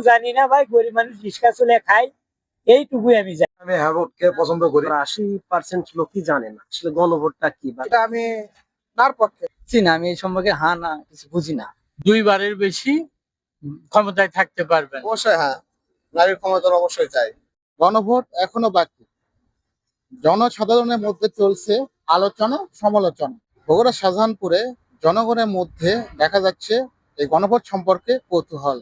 জানি না ভাই, গরিব মানুষ রিক্সা চলে খায়, এইটুকুই আমি জানি। আমি হ্যাঁ ভোটকে পছন্দ করি। 80% লোকই জানে না আসলে গণভোটটা কি বা এটা আমি তার পক্ষে। চিনি না, আমি এই সম্পর্কে হ্যাঁ না কিছু বুঝি না। দুইবারের বেশি ক্ষমতায় থাকতে পারবেন। অবশ্যই হ্যাঁ, নারীর ক্ষমতার অবশ্যই চাই। গণভোট এখনো বাকি, জনসাধারণের মধ্যে চলছে আলোচনা সমালোচনা। বগুড়া শাহজাহানপুরে জনগণের মধ্যে দেখা যাচ্ছে এই গণভোট সম্পর্কে কৌতূহল।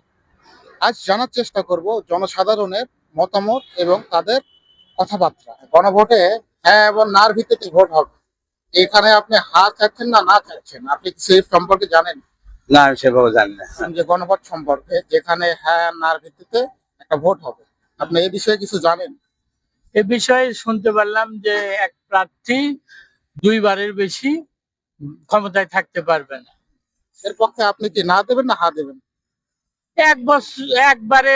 আজ জানার চেষ্টা করব জনসাধারণের মতামত এবং তাদের কথাবার্তা। গণভোটে হ্যাঁ এবং নার ভিত্তিতে ভোট হবে। এখানে আপনি হ্যাঁ চাচ্ছেন না না চাচ্ছেন, আপনি কি সেই সম্পর্কে জানেন? না, আমি সেভাবে জানি না। যে গণভোট সম্পর্কে যেখানে হ্যাঁ নার ভিত্তিতে একটা ভোট হবে, আপনি এই বিষয়ে কিছু জানেন? এ বিষয়ে শুনতে পারলাম যে এক প্রার্থী দুইবারের বেশি ক্ষমতায় থাকতে পারবে না। এর পক্ষে আপনি কি না দেবেন না হ্যাঁ দেবেন? এক বছর একবারে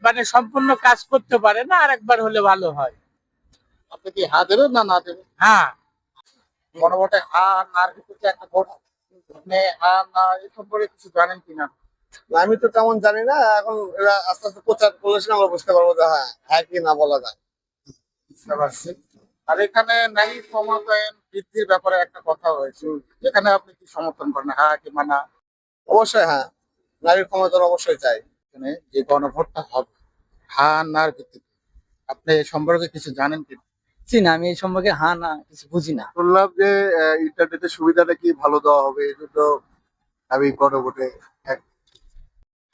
মানে সম্পূর্ণ কাজ করতে পারে না, আর একবার হলে ভালো হয়। আপনি কি হ্যাঁ দেবেন না না দেবেন? হ্যাঁ, গণভোটে হ্যাঁ আর নার ভিত্তিতে একটা ভোট হবে। আপনি হ্যাঁ না এই সম্পর্কে কিছু জানেন কিনা? আমি তো তেমন জানি না, এখন এরা আস্তে আস্তে প্রচার করলে আমরা বুঝতে পারবো যে হ্যাঁ হ্যাঁ কি না বলা যায়। বুঝতে পারছি। আর এখানে নারী ক্ষমতায়ন বৃদ্ধির ব্যাপারে একটা কথা হয়েছে, যেখানে আপনি কি সমর্থন করেন, হ্যাঁ কি মানা? অবশ্যই হ্যাঁ, নারীর ক্ষমতার অবশ্যই চাই। এখানে যে গণভোটটা হবে হ্যাঁ নার ভিত্তিতে, আপনি এই সম্পর্কে কিছু জানেন কিনা? চিনি না, আমি এই সম্পর্কে হ্যাঁ না কিছু বুঝি না। শুনলাম যে ইন্টারনেটের সুবিধাটা কি ভালো দেওয়া হবে, এই জন্য আমি গণভোটে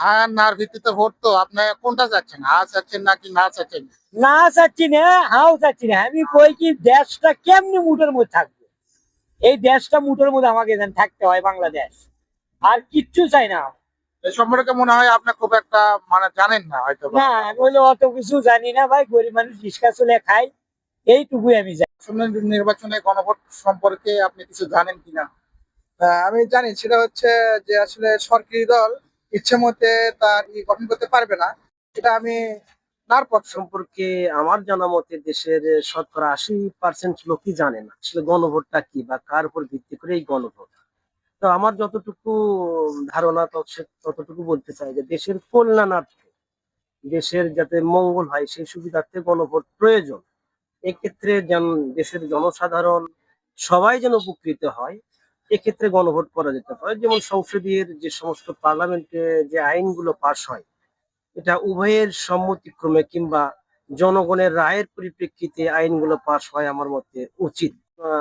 হ্যাঁ নার ভিত্তিতে ভোট। তো আপনি কোনটা চাচ্ছেন, হ্যাঁ চাচ্ছেন নাকি না চাচ্ছেন? না চাচ্ছি না, হাও চাচ্ছি না। আমি কই কি দেশটা কেমনি মুঠোর মধ্যে থাকবে, এই দেশটা মুঠোর মধ্যে আমাকে যেন থাকতে হয়, বাংলাদেশ, আর কিচ্ছু চাই না। এই সম্পর্কে মনে হয় আপনি খুব একটা মানে জানেন না হয়তো। না, আমি হইলে অত কিছু জানি না ভাই, গরিব মানুষ রিক্সা চলে খায়, এইটুকুই আমি জানি। নির্বাচনে গণভোট সম্পর্কে আপনি কিছু জানেন কিনা? আমি জানি, সেটা হচ্ছে যে আসলে সরকারি দল ইচ্ছে মতে তার গঠন করতে পারবে না, এটা আমি তার পক্ষ। সম্পর্কে আমার জানা মতে দেশের শতকরা 80% লোকই জানে না আসলে গণভোটটা কি বা কার উপর ভিত্তি করে এই গণভোট। তো আমার যতটুকু ধারণা ততটুকু বলতে চাই যে দেশের কল্যাণার্থে, দেশের যাতে মঙ্গল হয় সেই সুবিধার্থে গণভোট প্রয়োজন। এক্ষেত্রে যেন দেশের জনসাধারণ সবাই যেন উপকৃত হয়, এক্ষেত্রে গণভোট করা যেতে পারে। যেমন সংসদীয় যে সমস্ত পার্লামেন্টে যে আইনগুলো পাশ হয়, এটা উভয়ের সম্মতিক্রমে কিংবা জনগণের রায়ের পরিপ্রেক্ষিতে আইনগুলো পাশ হয় আমার মতে উচিত।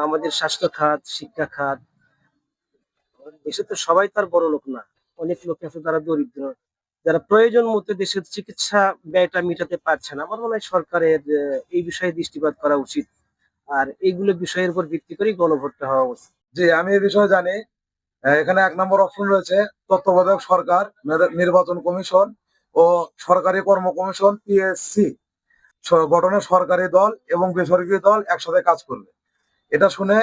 আমাদের স্বাস্থ্য খাত, শিক্ষা খাত, দেশে তো সবাই তার বড় লোক না, অনেক লোক আছে তারা দরিদ্র, যারা প্রয়োজন মতো দেশের চিকিৎসা ব্যয়টা মেটাতে পারছে না। আমার মনে হয় সরকারের এই বিষয়ে দৃষ্টিপাত করা উচিত, আর এইগুলো বিষয়ের উপর ভিত্তি করেই গণভোটটা হওয়া উচিত। জি, আমি এই বিষয়ে জানি। এখানে 1 নম্বর অপশন রয়েছে তত্ত্বাবধায়ক সরকার, নির্বাচন কমিশন ও সরকারি কর্ম কমিশন পিএসসি গঠনে সরকারি দল এবং বেসরকারি দল একসাথে কাজ করবে। এটা শুনে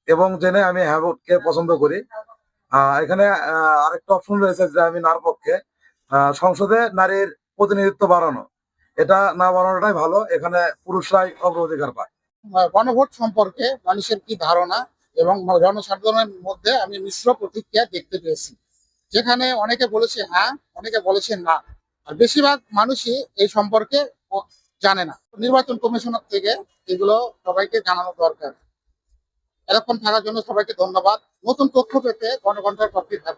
এবং জেনে আমি হ্যাঁ ভোটকে পছন্দ করি। এখানে আরেকটা অপশন রয়েছে যে আমি নার পক্ষে। সংসদে নারীর প্রতিনিধিত্ব বাড়ানো, এটা না বাড়ানোটাই ভালো। এখানে পুরুষরাই অগ্রাধিকার পায়। গণভোট সম্পর্কে মানুষের কি ধারণা এবং জনসাধারণের মধ্যে আমি মিশ্র প্রতিক্রিয়া দেখতে পেয়েছি, যেখানে অনেকে বলেছে হ্যাঁ, অনেকে বলেছে না, আর বেশিরভাগ মানুষই এই সম্পর্কে জানে না। নির্বাচন কমিশনার থেকে এগুলো সবাইকে জানানো দরকার। এরকম থাকার জন্য সবাইকে ধন্যবাদ। নতুন তথ্য পেতে গণকণ্ঠের পক্ষে থাকুন।